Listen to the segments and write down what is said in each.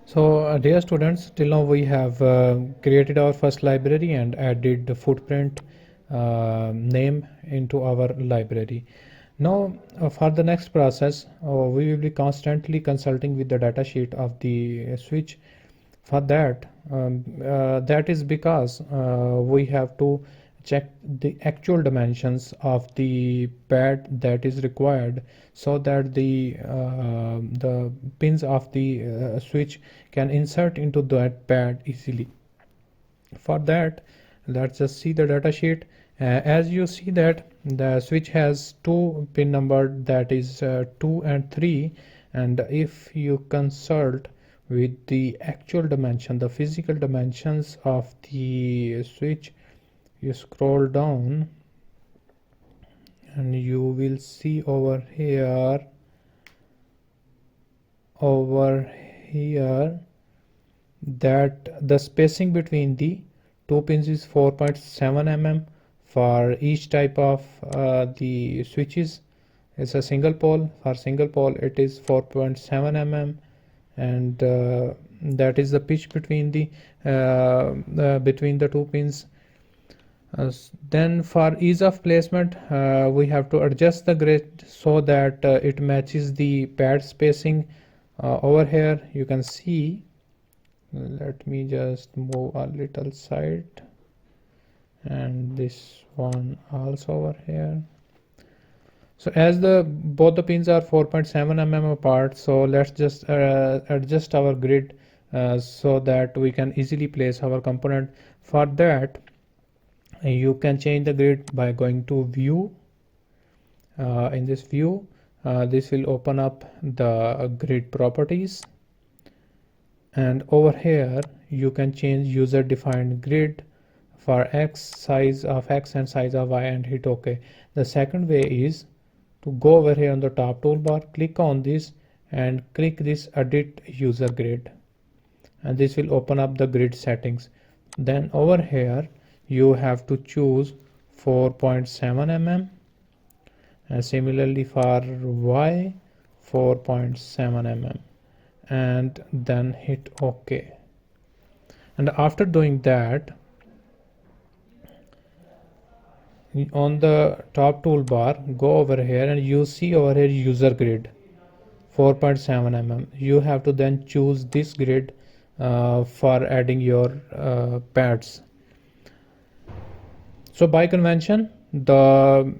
So dear students, till now we have created our first library and added the footprint name into our library. Now for the next process, we will be constantly consulting with the datasheet of the switch. For that, that is because we have to check the actual dimensions of the pad that is required, so that the pins of the switch can insert into that pad easily. For that, let's just see the data sheet. As you see that the switch has two pin number, that is 2 and 3, and if you consult with the actual dimension, the physical dimensions of the switch, you scroll down and you will see over here that the spacing between the two pins is 4.7 mm. For each type of the switches, it's a single pole. For single pole it is 4.7 mm, and that is the pitch between the two pins. Then for ease of placement, we have to adjust the grid so that it matches the pad spacing. Over here you can see, let me just move a little side, and this one also over here. So as both the pins are 4.7 mm apart, so let's just adjust our grid so that we can easily place our component. For that, you can change the grid by going to view. In this view, this will open up the grid properties, and over here you can change user defined grid for size of x and size of y, and hit OK. The second way is to go over here on the top toolbar, click on this and click this edit user grid, and this will open up the grid settings. Then over here you have to choose 4.7 mm, and similarly for y 4.7 mm, and then hit OK. And after doing that, on the top toolbar, go over here and you see over here user grid 4.7 mm. You have to then choose this grid for adding your pads. So by convention, through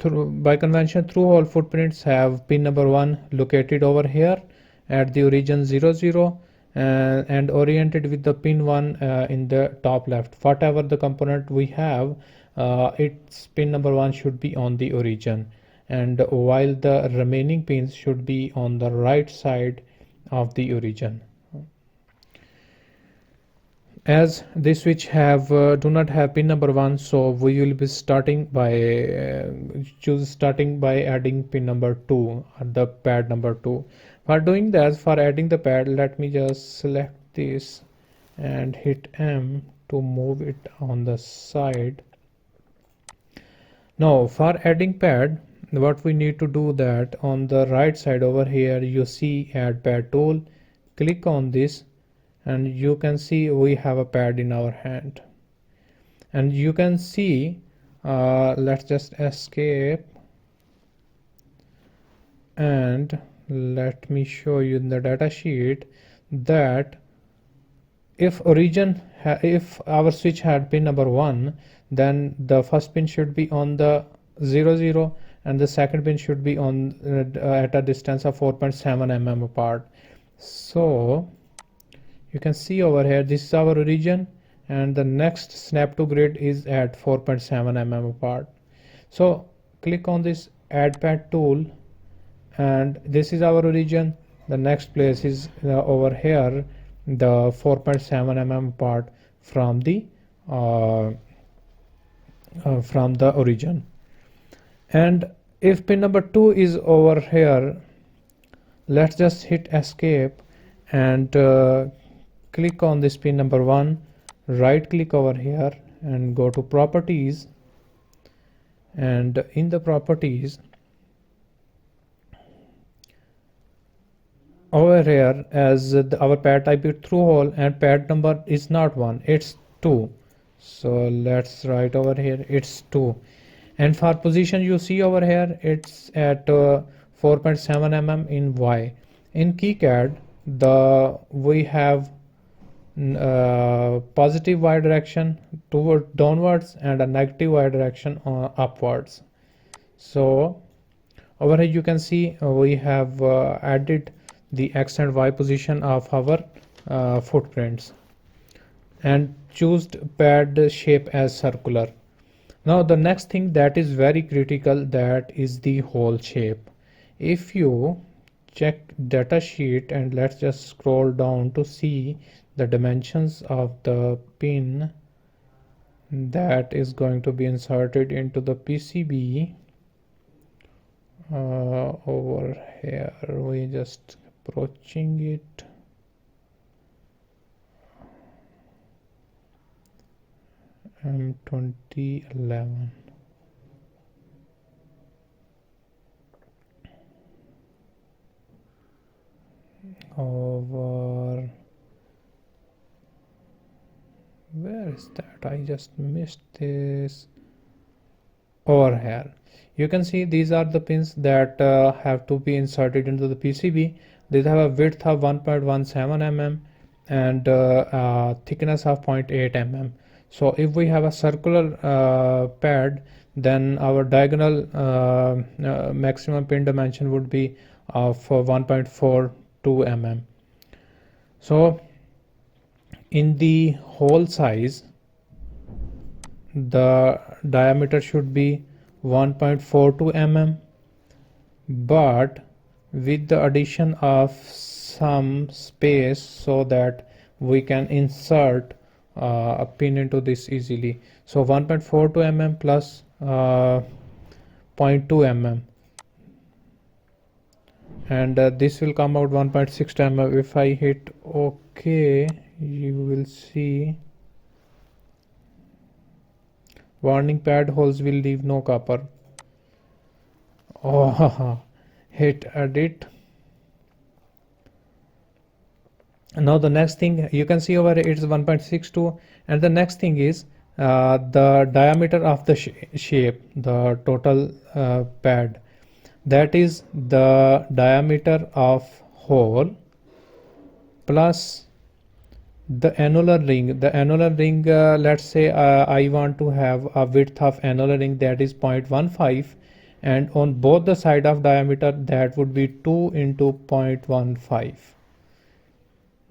hole footprints have pin number 1 located over here at the origin 00, and oriented with the pin 1 in the top left. Whatever the component we have, its pin number 1 should be on the origin, and while the remaining pins should be on the right side of the origin. As this switch do not have pin number 1, so we will be starting by adding pin number 2, or the pad number 2. For doing that, for adding the pad, let me just select this and hit M to move it on the side. Now for adding pad, what we need to do, that on the right side over here you see add pad tool, click on this, and you can see we have a pad in our hand. And you can see, let's just escape and let me show you in the data sheet that if our switch had pin number 1, then the first pin should be on the 00, and the second pin should be on at a distance of 4.7 mm apart. So you can see over here, this is our origin, and the next snap to grid is at 4.7 mm apart. So click on this add pad tool, and this is our origin. The next place is over here, the 4.7 mm apart from the origin. And if pin number 2 is over here, let's just hit escape and click on this pin number 1, right click over here and go to properties, and in the properties, over here, as our pad type is through hole and pad number is not 1, it's 2. So let's write over here it's 2. And for position, you see over here it's at 4.7 mm in Y. In KiCad, we have positive Y direction toward downwards and a negative Y direction upwards. So over here you can see we have added the X and Y position of our footprints and choose pad shape as circular. Now the next thing that is very critical, that is the hole shape. If you check datasheet and let's just scroll down to see the dimensions of the pin that is going to be inserted into the PCB. Over here we just approaching it. M2011. Over, where is that? I just missed this. Over here you can see these are the pins that have to be inserted into the PCB. These have a width of 1.17 mm and thickness of 0.8 mm. So if we have a circular pad, then our diagonal maximum pin dimension would be of 1.42 mm. So in the hole size, the diameter should be 1.42 mm, but with the addition of some space so that we can insert a pin into this easily. So 1.42 mm plus 0.2 mm, and this will come out 1.6 mm. If I hit OK, you will see warning, pad holes will leave no copper. Oh, hit edit. Now the next thing you can see over here, it's 1.62, and the next thing is the diameter of the shape, the total pad, that is the diameter of hole plus the annular ring. The annular ring, let's say I want to have a width of annular ring that is 0.15, and on both the side of diameter that would be 2 into 0.15.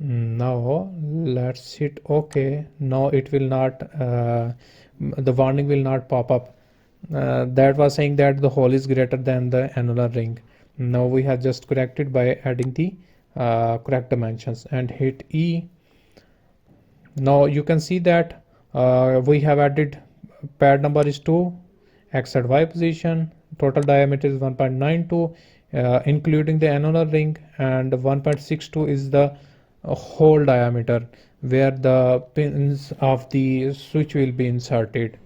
Now let's hit OK. Now it will not the warning will not pop up. That was saying that the hole is greater than the annular ring. Now we have just corrected by adding the correct dimensions and hit E. Now you can see that we have added pad number is 2, X and Y position, total diameter is 1.92 including the annular ring, and 1.62 is the hole diameter where the pins of the switch will be inserted.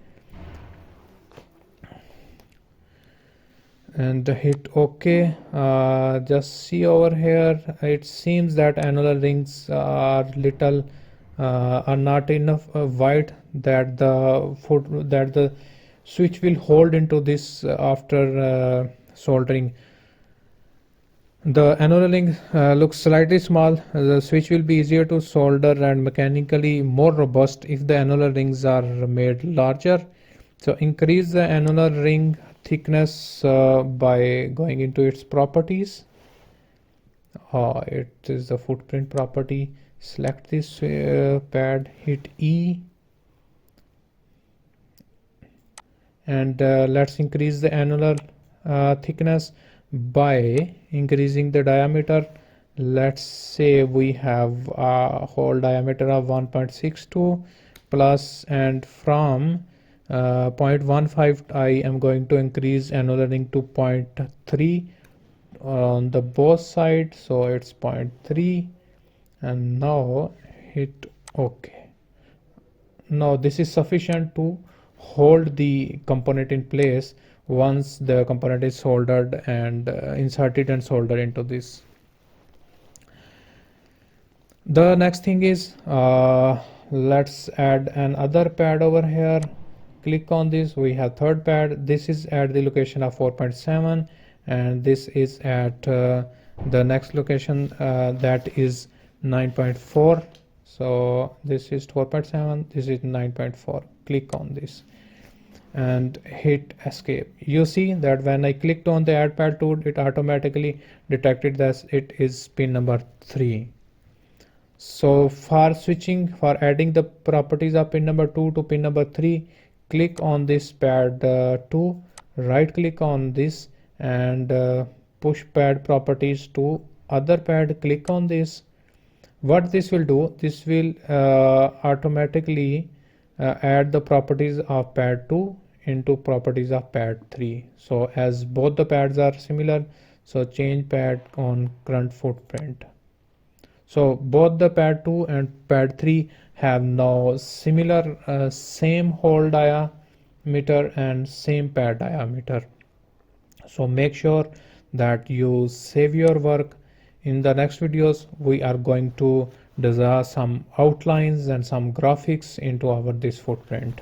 And hit OK. Just see over here, it seems that annular rings are little are not enough wide that the switch will hold into this after soldering. The annular ring looks slightly small. The switch will be easier to solder and mechanically more robust if the annular rings are made larger. So increase the annular ring thickness by going into its properties. It is the footprint property. Select this pad, hit E, and let's increase the annular thickness by increasing the diameter. Let's say we have a hole diameter of 1.62 plus, and from 0.15 I am going to increase annular ring to 0.3 on the both sides, so it's 0.3, and now hit OK. Now this is sufficient to hold the component in place once the component is soldered and inserted and soldered into this. The next thing is let's add another pad over here. Click on this. We have third pad. This is at the location of 4.7 and this is at the next location that is 9.4. So this is 4.7, this is 9.4. Click on this and hit escape. You see that when I clicked on the add pad tool, it automatically detected that it is pin number 3. So for switching, for adding the properties of pin number 2 to pin number 3, click on this pad 2, right click on this and push pad properties to other pad. Click on this. What this will do, this will automatically add the properties of pad 2 into properties of pad 3. So as both the pads are similar, so change pad on current footprint. So both the pad 2 and pad 3 have now similar same hole diameter and same pad diameter. So make sure that you save your work. In the next videos we are going to design some outlines and some graphics into our this footprint.